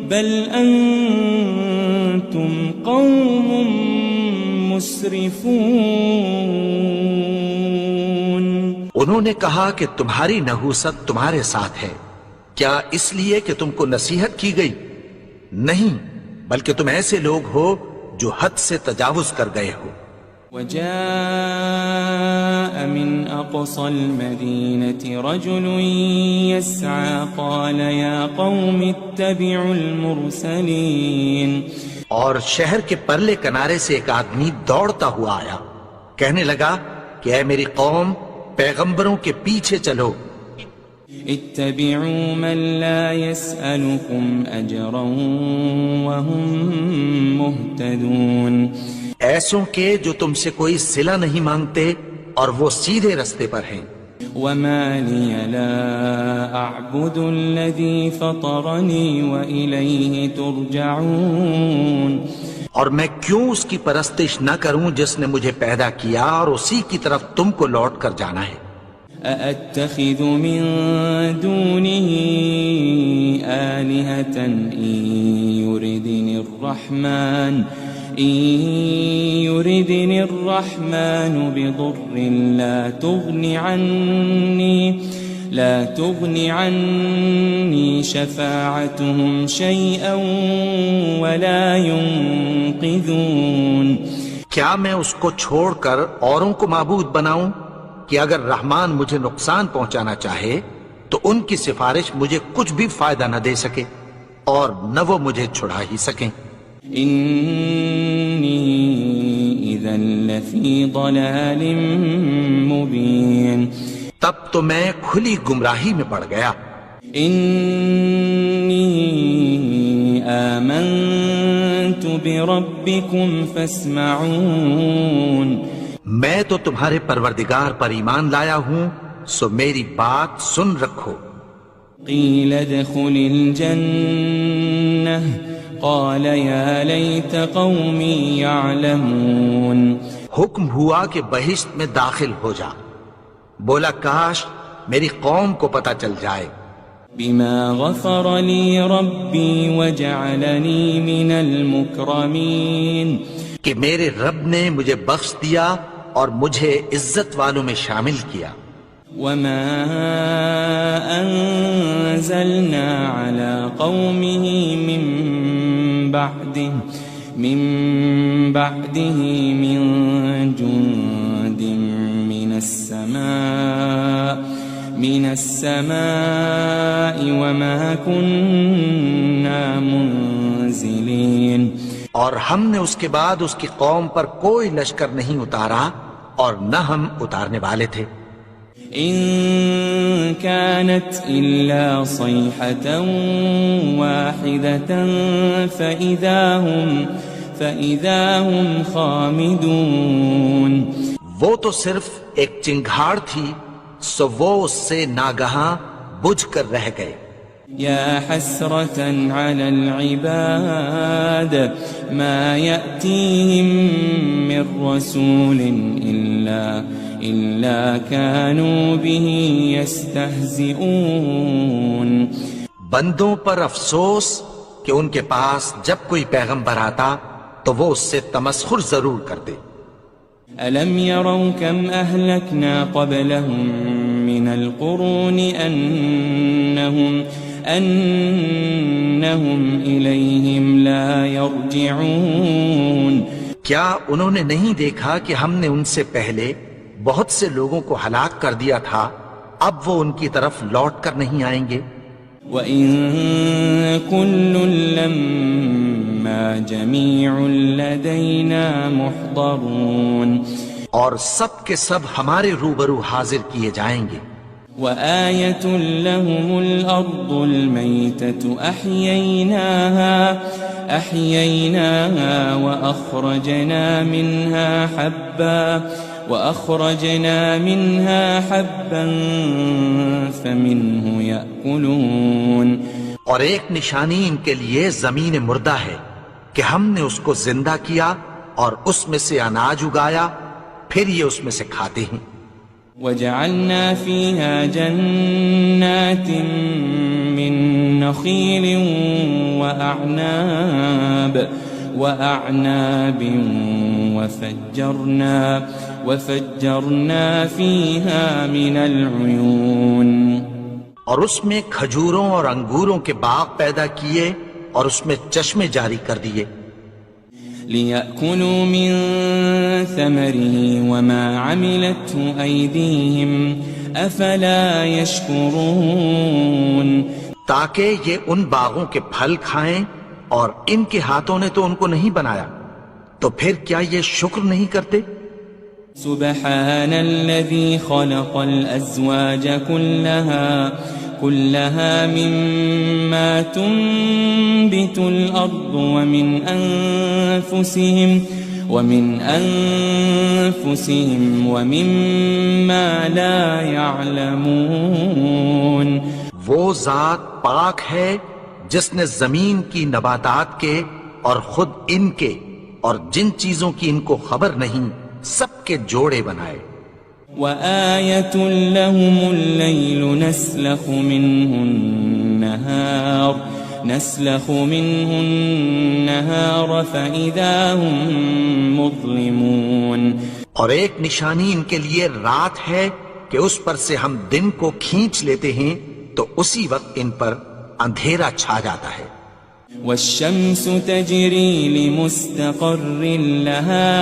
بل أنتم قوم مسرفون. انہوں نے کہا کہ تمہاری نحوست تمہارے ساتھ ہے، کیا اس لیے کہ تم کو نصیحت کی گئی؟ نہیں، بلکہ تم ایسے لوگ ہو جو حد سے تجاوز کر گئے ہو. وجاء من أقصى المدينة رجل يسعى قال يا قوم اتبعوا المرسلين. اور شہر کے پرلے کنارے سے ایک آدمی دوڑتا ہوا آیا، کہنے لگا کہ اے میری قوم، پیغمبروں کے پیچھے چلو. اتبعوا من لا يسألكم أجرا وهم مهتدون. ایسوں کے جو تم سے کوئی صلہ نہیں مانگتے اور وہ سیدھے رستے پر ہیں. وما لي لا أعبد الذي فطرني وإليه ترجعون. اور میں کیوں اس کی پرستش نہ کروں جس نے مجھے پیدا کیا اور اسی کی طرف تم کو لوٹ کر جانا ہے. أأتخذ من دونه آلهة إن يردني الرحمن بضر لا تغني عني شفاعتهم شيئا ولا ينقذون. کیا میں اس کو چھوڑ کر اوروں کو معبود بناؤں کہ اگر رحمان مجھے نقصان پہنچانا چاہے تو ان کی سفارش مجھے کچھ بھی فائدہ نہ دے سکے اور نہ وہ مجھے چھڑا ہی سکیں. انی اذا لفی ضلال مبین. تب تو میں کھلی گمراہی میں پڑ گیا. انی آمنت بربکم فاسمعون. میں تو تمہارے پروردگار پر ایمان لایا ہوں، سو میری بات سن رکھو. قیل ادخل الجنہ قال یا لیت قومی یعلمون. حکم ہوا کہ بہشت میں داخل ہو جا. بولا کاش میری قوم کو پتہ چل جائے. بما غفر لی ربی وجعلنی من المکرمین. کہ میرے رب نے مجھے بخش دیا اور مجھے عزت والوں میں شامل کیا. وما انزلنا على قومه من بعده من جند من السماء وما كنا منزلين. اور ہم نے اس کے بعد اس کی قوم پر کوئی لشکر نہیں اتارا اور نہ ہم اتارنے والے تھے. ان كانت الا صيحة واحدة فإذا هم خامدون. وہ تو صرف ایک چنگھاڑ تھی، سو وہ اس سے ناگہاں بجھ کر رہ گئے. يا حسرة على العباد ما يأتيهم من رسول إلا كانوا به يستهزئون. بندوں پر افسوس کہ ان کے پاس جب کوئی پیغمبر آتا تو وہ اس سے تمسخر ضرور کرتے. ألم يروا كم أهلكنا قبلهم من القرون أنهم إليهم لا يرجعون. کیا انہوں نے نہیں دیکھا کہ ہم نے ان سے پہلے بہت سے لوگوں کو ہلاک کر دیا تھا، اب وہ ان کی طرف لوٹ کر نہیں آئیں گے. وَإِن كُلٌّ لَمَّا جَمِيعٌ لَدَيْنَا مُحْضَرُونَ. اور سب کے سب ہمارے روبرو حاضر کیے جائیں گے. وآية لهم الأرض الميتة أحييناها وأخرجنا منها حبا فمنه يأكلون. اور ایک نشانی ان کے لیے زمین مردہ ہے کہ ہم نے اس کو زندہ کیا اور اس میں سے اناج اگایا، پھر یہ اس میں سے کھاتے ہیں. وجعلنا فيها جنات من نخيل وأعناب وفجرنا فيها من العيون. اور اس میں کھجوروں اور انگوروں کے باغ پیدا کیے اور اس میں چشمے جاری کر دیے. لِيَأْكُلُوا مِن ثَمَرِهِ وَمَا عَمِلَتْهُ أَيْدِيهِمْ أَفَلَا يَشْكُرُونَ. تاکہ یہ ان باغوں کے پھل کھائیں اور ان کے ہاتھوں نے تو ان کو نہیں بنایا، تو پھر کیا یہ شکر نہیں کرتے؟ سبحان الذي خلق الأزواج كلها مما تنبت الأرض ومن أنفسهم ومما لا يعلمون. وہ ذات پاک ہے جس نے زمین کی نباتات کے اور خود ان کے اور جن چیزوں کی ان کو خبر نہیں سب کے جوڑے بنائے. وآية لهم الليل نسلخ منه النهار فإذا هم مظلمون. اور ایک نشانی ان کے لیے رات ہے کہ اس پر سے ہم دن کو کھینچ لیتے ہیں تو اسی وقت ان پر اندھیرا چھا جاتا ہے. والشمس تجري لمستقر لها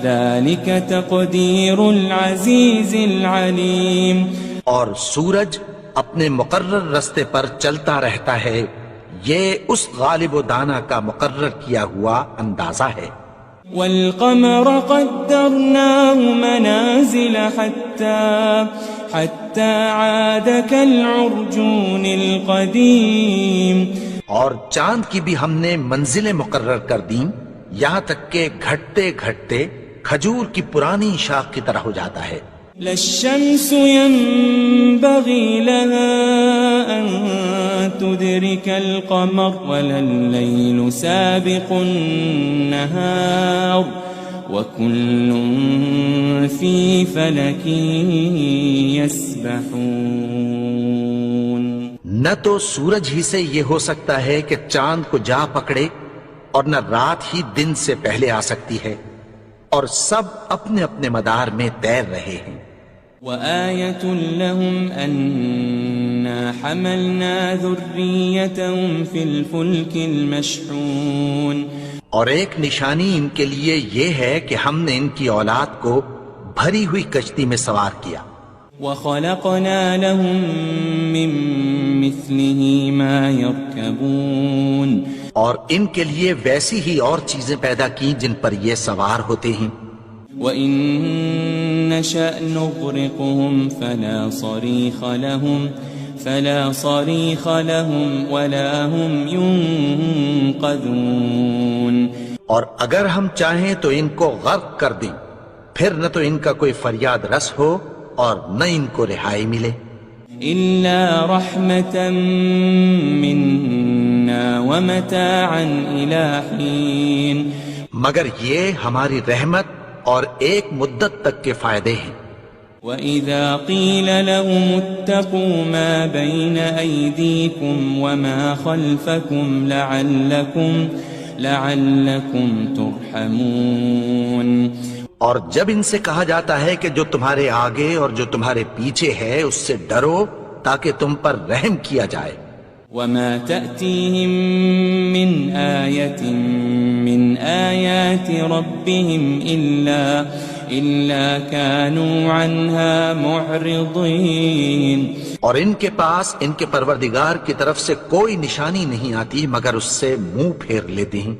ذلك تقدير العزيز العليم. اور سورج اپنے مقرر رستے پر چلتا رہتا ہے، یہ اس غالب و دانا کا مقرر کیا ہوا اندازہ ہے. والقمر قدرناه منازل حتى عاد كالعرجون القديم. اور چاند کی بھی ہم نے منزلیں مقرر کر دیں یہاں تک کہ گھٹتے گھٹتے کھجور کی پرانی شاخ کی طرح ہو جاتا ہے. لا الشمس ينبغي لها أن تدرك القمر ولا الليل سابق النهار وكل في فلك يسبحون. نہ تو سورج ہی سے یہ ہو سکتا ہے کہ چاند کو جا پکڑے اور نہ رات ہی دن سے پہلے آ سکتی ہے، اور سب اپنے اپنے مدار میں تیر رہے ہیں. وآية لهم أنا حملنا ذريتهم في الفلك المشحون. اور ایک نشانی ان کے لیے یہ ہے کہ ہم نے ان کی اولاد کو بھری ہوئی کشتی میں سوار کیا. وخلقنا لهم من مثله ما يركبون. اور ان کے لیے ویسی ہی اور چیزیں پیدا کی جن پر یہ سوار ہوتے ہیں. وَإِن نَّشَأْ نُغْرِقْهُمْ فَلَا صَرِيخَ لَهُمْ وَلَا هُمْ يُنقَذُونَ. اور اگر ہم چاہیں تو ان کو غرق کر دیں، پھر نہ تو ان کا کوئی فریاد رس ہو اور نہ ان کو رہائی ملے. إِلَّا رَحْمَةً مِّنَّا وَمَتَاعًا إِلَى حِينٍ. مگر یہ ہماری رحمت اور ایک مدت تک کے فائدے ہیں. وَإِذَا قِيلَ لَهُمُ اتَّقُوا مَا بَيْنَ أَيْدِيكُمْ وَمَا خَلْفَكُمْ لَعَلَّكُمْ تُرْحَمُونَ. اور جب ان سے کہا جاتا ہے کہ جو تمہارے آگے اور جو تمہارے پیچھے ہے اس سے ڈرو تاکہ تم پر رحم کیا جائے. وَمَا تَأْتِيهِم مِّنْ آيَةٍ مِّنْ آيَاتِ رَبِّهِمْ إِلَّا كَانُوا عَنْهَا مُعْرِضِينَ. اور ان کے پاس ان کے پروردگار کی طرف سے کوئی نشانی نہیں آتی مگر اس سے منہ پھیر لیتے ہیں.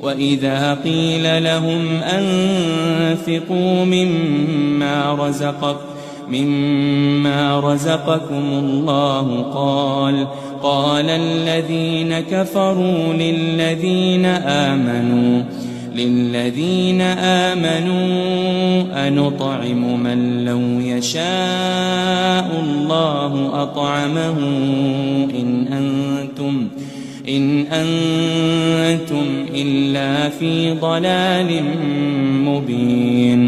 وَإِذَا قِيلَ لَهُمْ أَنفِقُوا مِمَّا رَزَقَكُمُ اللَّهُ قَالَ الَّذِينَ كَفَرُوا لِلَّذِينَ آمَنُوا أَنُطْعِمُ مَن لَّوْ يَشَاءُ اللَّهُ أَطْعَمَهُ إِنْ أَنْتُمْ إِلَّا فِي ضَلَالٍ مُبِينٍ۔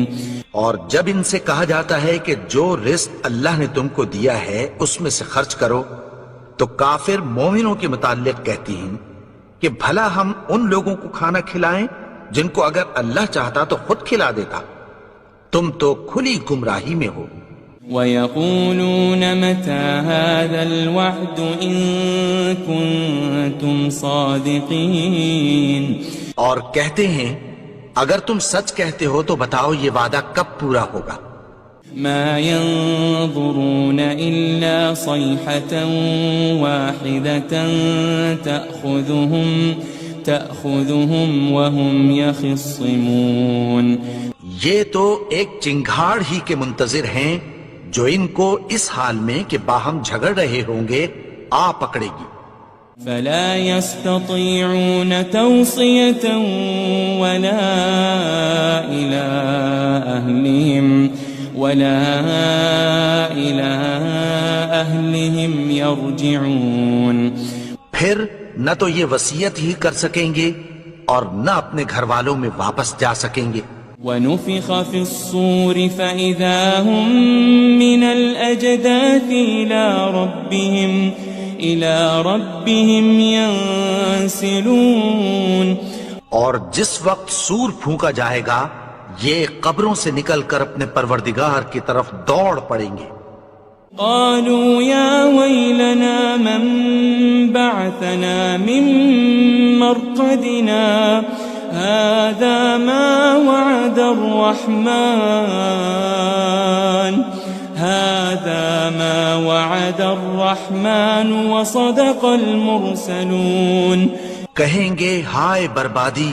اور جب ان سے کہا جاتا ہے کہ جو رزق اللہ نے تم کو دیا ہے اس میں سے خرچ کرو، تو کافر مومنوں کے متعلق کہتی ہیں کہ بھلا ہم ان لوگوں کو کھانا کھلائیں جن کو اگر اللہ چاہتا تو خود کھلا دیتا، تم تو کھلی گمراہی میں ہو۔ وَيَقُولُونَ مَتَى هَذَا الْوَعْدُ إِن كُنتُمْ صَادِقِينَ، اور کہتے ہیں اگر تم سچ کہتے ہو تو بتاؤ یہ وعدہ کب پورا ہوگا۔ ما ينظرون إلا صيحة واحدة تأخذهم وهم يخصمون، یہ تو ایک چنگھاڑ ہی کے منتظر ہیں جو ان کو اس حال میں کہ باہم جھگڑ رہے ہوں گے آ پکڑے گی۔ فلا يستطيعون توصية ولا إلى أهلهم يرجعون، پھر نہ تو یہ وصیت ہی کر سکیں گے اور نہ اپنے گھر والوں میں واپس جا سکیں گے۔ ونفخ في الصور فإذا هم من الأجداث إلى ربهم ينسلون، اور جس وقت سور پھونکا جائے گا یہ قبروں سے نکل کر اپنے پروردگار کی طرف دوڑ پڑیں گے۔ قالوا يا ويلنا من بعثنا من مرقدنا هذا ما وعد الرحمن وصدق المرسلون۔ کہیں گے ہائے بربادی،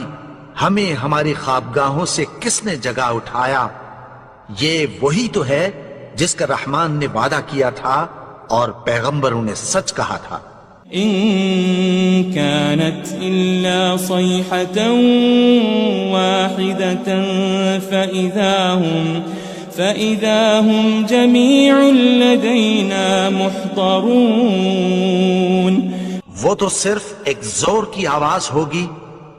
ہمیں ہماری خوابگاہوں سے کس نے جگا اٹھایا، یہ وہی تو ہے جس کا رحمان نے وعدہ کیا تھا اور پیغمبروں نے سچ کہا تھا۔ إن كانت إلا صيحة واحدة فإذا هم جميع لدينا محضرون، وہ تو صرف ایک زور کی آواز ہوگی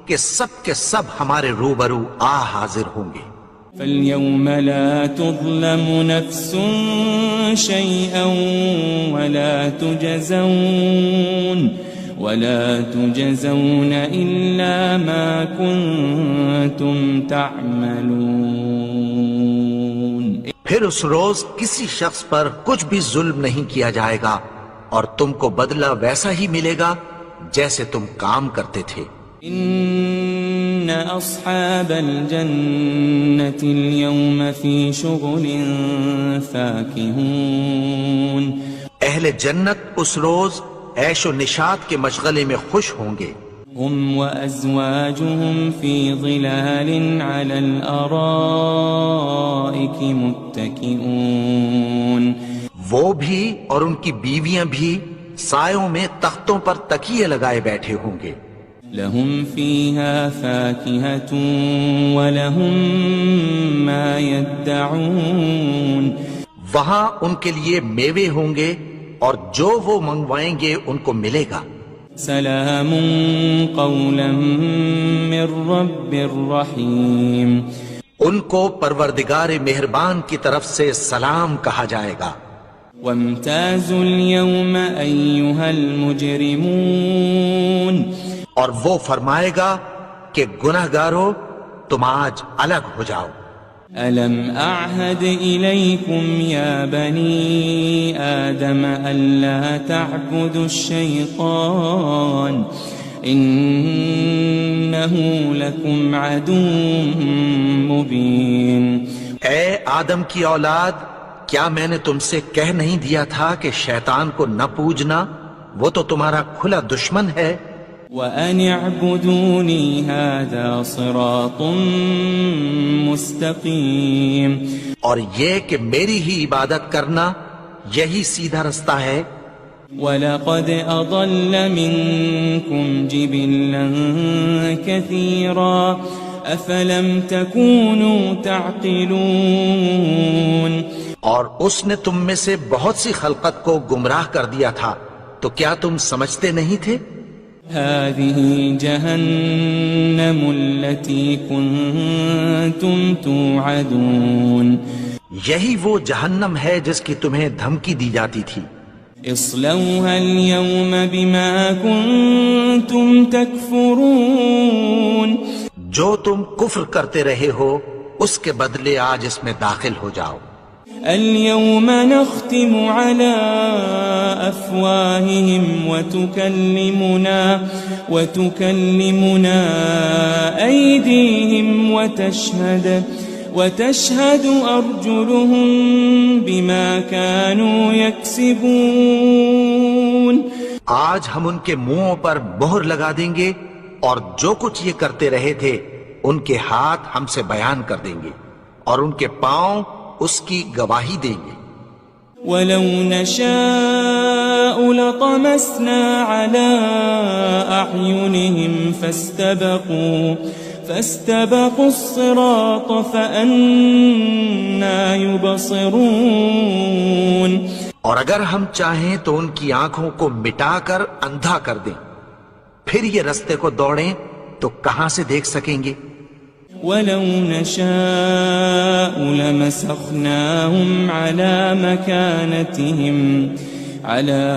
کہ سب کے سب ہمارے روبرو آ حاضر ہوں گے۔ فاليوم لا تظلم نفس شيئا ولا تجزون إلا ما كنتم تعملون۔ پھر اس روز کسی شخص پر کچھ بھی ظلم نہیں کیا جائے گا اور تم کو بدلہ ویسا ہی ملے گا جیسے تم کام کرتے تھے۔ إن أصحاب الجنة اليوم في شغل فاكهون، اہل جنت اس روز عیش و نشاط کے مشغلے میں خوش ہوں گے۔ هم وأزواجهم في ظلال على الأرائك متكئون، وہ بھی اور ان کی بیویاں بھی سایوں میں تختوں پر تکیے لگائے بیٹھے ہوں گے۔ لهم فيها فاكهة ولهم ما يدعون، وہاں ان کے لیے میوے ہوں گے اور جو وہ منگوائیں گے ان کو ملے گا۔ سلام قولا من رب رحیم، ان کو پروردگار مہربان کی طرف سے سلام کہا جائے گا۔ وامتازوا اليوم أيها المجرمون، اور وہ فرمائے گا کہ گنہگارو تم آج الگ ہو جاؤ۔ ألم أعهد إليكم يا بني آدم ألا تعبدوا الشيطان إنه لكم عدو مبين۔ اے آدم کی اولاد، کیا میں نے تم سے کہہ نہیں دیا تھا کہ شیطان کو نہ پوجنا، وہ تو تمہارا کھلا دشمن ہے۔ وَأَنِ اعْبُدُونِي هَذَا صِرَاطٌ مُسْتَقِيمٌ، اور یہ کہ میری ہی عبادت کرنا یہی سیدھا رستہ ہے۔ وَلَقَدْ أَضَلَّ مِنكُمْ جِبِلًّا كَثِيرًا أَفَلَمْ تَكُونُوا تَعْقِلُونَ، اور اس نے تم میں سے بہت سی خلقت کو گمراہ کر دیا تھا، تو کیا تم سمجھتے نہیں تھے؟ هذه جهنم التي كنتم توعدون، یہی وہ جہنم ہے جس کی تمہیں دھمکی دی جاتی تھی۔ اصلوها اليوم بما كنتم تكفرون، جو تم کفر کرتے رہے ہو اس کے بدلے آج اس میں داخل ہو جاؤ۔ اليوم نختم على أفواههم وتكلمنا أيديهم وتشهد أرجلهم بما كانوا يكسبون، آج ہم ان کے منہوں پر مہر لگا دیں گے اور جو کچھ یہ کرتے رہے تھے ان کے ہاتھ ہم سے بیان کر دیں گے اور ان کے پاؤں اس کی گواہی دیں گے۔ وَلَوْ نَشَاءُ لَطَمَسْنَا عَلَىٰ أَعْيُنِهِمْ فَاسْتَبَقُوا الصِّرَاطَ فَأَنَّىٰ يُبْصِرُونَ، اور اگر ہم چاہیں تو ان کی آنکھوں کو مٹا کر اندھا کر دیں، پھر یہ رستے کو دوڑیں تو کہاں سے دیکھ سکیں گے؟ وَلَوْ نَشَاءُ لَمَسَخْنَاهُمْ عَلَى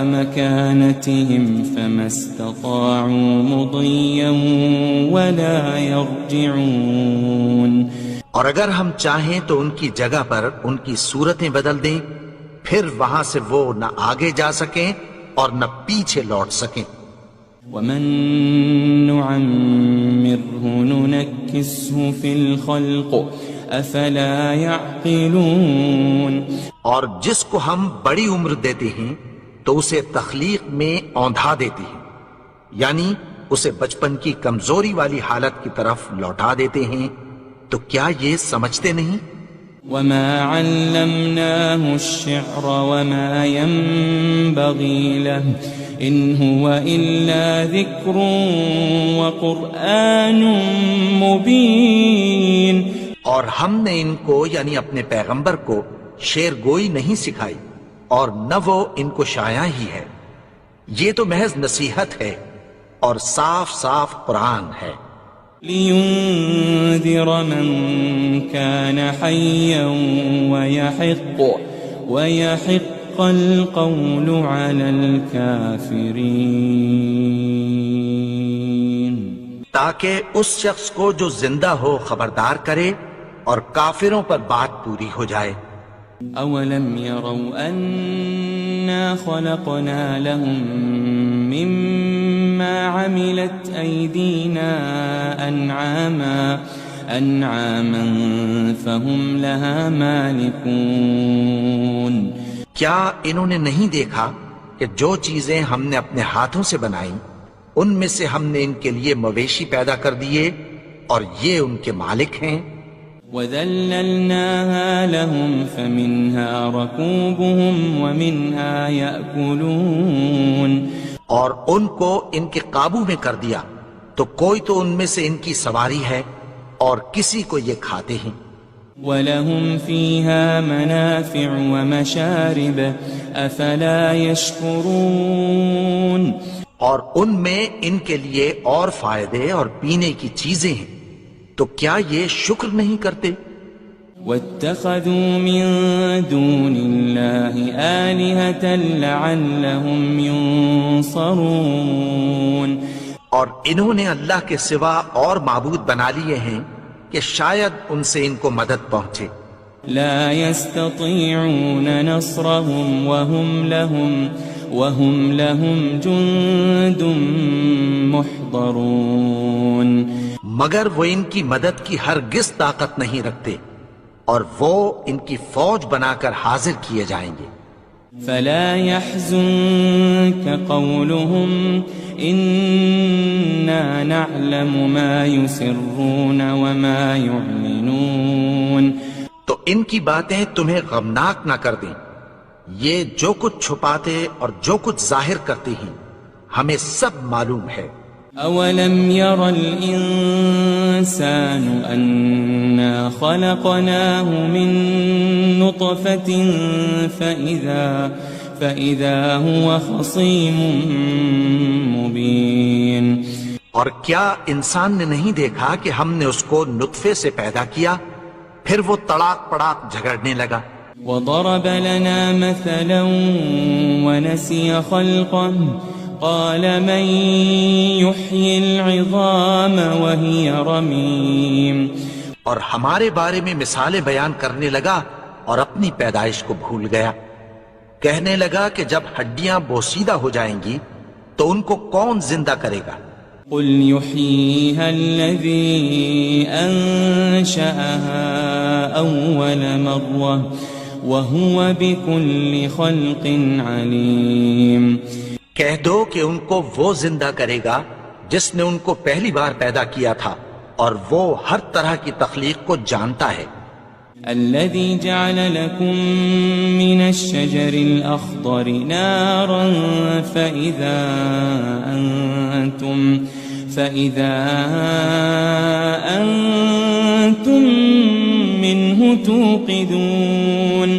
مَكَانَتِهِمْ فَمَا اسْتَطَاعُوا مُضِيًّا وَلَا يَرْجِعُونَ، اور اگر ہم چاہیں تو ان کی جگہ پر ان کی صورتیں بدل دیں، پھر وہاں سے وہ نہ آگے جا سکیں اور نہ پیچھے لوٹ سکیں۔ وَمَن نُعَمِّرْهُ نُنَكِّسْهُ فِي الْخَلْقِ أَفَلَا يَعْقِلُونَ، اور جس کو ہم بڑی عمر دیتے ہیں تو اسے تخلیق میں اوندھا دیتے ہیں، یعنی اسے بچپن کی کمزوری والی حالت کی طرف لوٹا دیتے ہیں، تو کیا یہ سمجھتے نہیں؟ وَمَا عَلَّمْنَاهُ الشِّعْرَ وَمَا يَنبَغِي لَهُ إِنْ هُوَ إِلَّا ذِكْرٌ وَقُرْآنٌ مُبِينٌ، اور ہم نے ان کو یعنی اپنے پیغمبر کو شعر گوئی نہیں سکھائی اور نہ وہ ان کو شایع ہی ہے، یہ تو محض نصیحت ہے اور صاف صاف قرآن ہے۔ لِيُنذِرَ مَن كَانَ حَيًّا وَيَحِقَّ الْقَوْلُ عَلَى الْكَافِرِينَ، تاکہ اس شخص کو جو زندہ ہو خبردار کرے اور کافروں پر بات پوری ہو جائے۔ أَوَلَمْ يَرَوْا أَنَّا خَلَقْنَا لَهُم مِّمَّا عَمِلَتْ أَيْدِينَا أَنْعَامًا فَهُمْ لَهَا مَالِكُونَ، کیا انہوں نے نہیں دیکھا کہ جو چیزیں ہم نے اپنے ہاتھوں سے بنائیں ان میں سے ہم نے ان کے لیے مویشی پیدا کر دیے اور یہ ان کے مالک ہیں۔ وَذَلَّلْنَاهَا لَهُمْ فَمِنْهَا رَكُوبُهُمْ وَمِنْهَا يَأْكُلُونَ، اور ان کو ان کے قابو میں کر دیا تو کوئی تو ان میں سے ان کی سواری ہے اور کسی کو یہ کھاتے ہیں۔ وَلَهُمْ فِيهَا مَنَافِعُ وَمَشَارِبُ أَفَلَا يَشْكُرُونَ، اور ان میں ان کے لیے اور فائدے اور پینے کی چیزیں ہیں، تو کیا یہ شکر نہیں کرتے؟ وَاتَّخَذُوا مِن دُونِ اللَّهِ آلِهَةً لَعَلَّهُمْ يُنصَرُونَ، اور انہوں نے اللہ کے سوا اور معبود بنا لیے ہیں کہ شاید ان سے ان کو مدد پہنچے۔ لا يستطيعون نصرهم وهم لهم جند محضرون، مگر وہ ان کی مدد کی ہرگز طاقت نہیں رکھتے اور وہ ان کی فوج بنا کر حاضر کیے جائیں گے۔ فلا يحزنك قولهم إنا نعلم ما يسرون وما يعلنون. تو ان کی باتیں تمہیں غمناک نہ کر دیں. یہ جو کچھ چھپاتے اور جو کچھ ظاہر کرتی ہیں ہمیں سب معلوم ہے. أولم ير الإنسان أنا خلقناه من نطفة فإذا هو خصيم مبين. اور کیا انسان نے نہیں دیکھا کہ ہم نے اس کو نطفے سے پیدا کیا پھر وہ تڑاک پڑاک جھگڑنے لگا. وضرب لنا مثلا ونسي خلقه قال من يحيي العظام وهي رميم. اور ہمارے بارے میں مثالیں بیان کرنے لگا اور اپنی پیدائش کو بھول گیا. کہنے لگا کہ جب ہڈیاں بوسیدہ ہو جائیں گی تو ان کو کون زندہ کرے گا؟ قل يحييها الذي أنشأها أول مرة وهو بكل خلق عليم. کہہ دو کہ ان کو وہ زندہ کرے گا جس نے ان کو پہلی بار پیدا کیا تھا اور وہ ہر طرح کی تخلیق کو جانتا ہے. الذي جعل لكم من الشجر الأخضر نارا فإذا أنتم منه توقدون.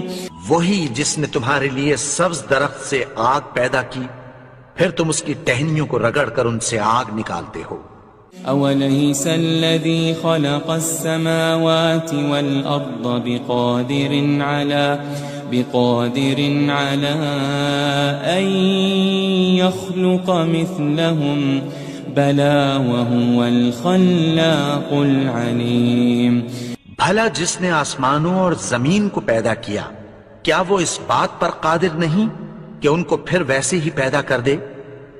وہی جس نے تمہارے لیے سبز درخت سے آگ پیدا کی پھر تم اس کی ٹہنیوں کو رگڑ کر ان سے آگ نکالتے ہو. أوليس الذي خلق السماوات والأرض بقادر على أن يخلق مثلهم بلى وهو الخلاق العليم. بھلا جس نے آسمانوں اور زمین کو پیدا کیا کیا وہ اس بات پر قادر نہیں کہ ان کو پھر ویسے ہی پیدا کر دے؟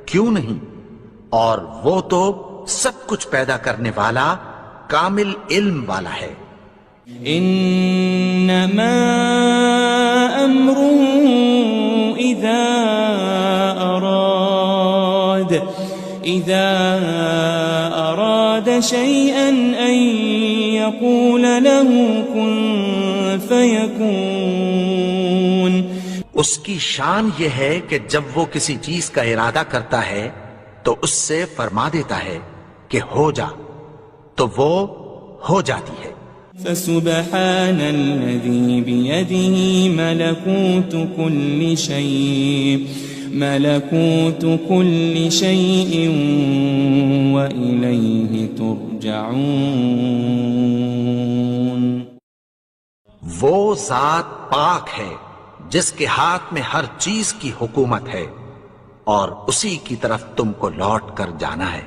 کیوں نہیں؟ اور وہ تو سب کچھ پیدا کرنے والا کامل علم والا ہے. انما امره اذا اراد شيئا ان يقول له كن فيكون. اس کی شان یہ ہے کہ جب وہ کسی چیز کا ارادہ کرتا ہے تو اس سے فرما دیتا ہے کہ ہو جا تو وہ ہو جاتی ہے. فسبحان الذي بيده ملكوت كل شيء وإليه ترجعون. وہ ذات پاک ہے جس کے ہاتھ میں ہر چیز کی حکومت ہے اور اسی کی طرف تم کو لوٹ کر جانا ہے.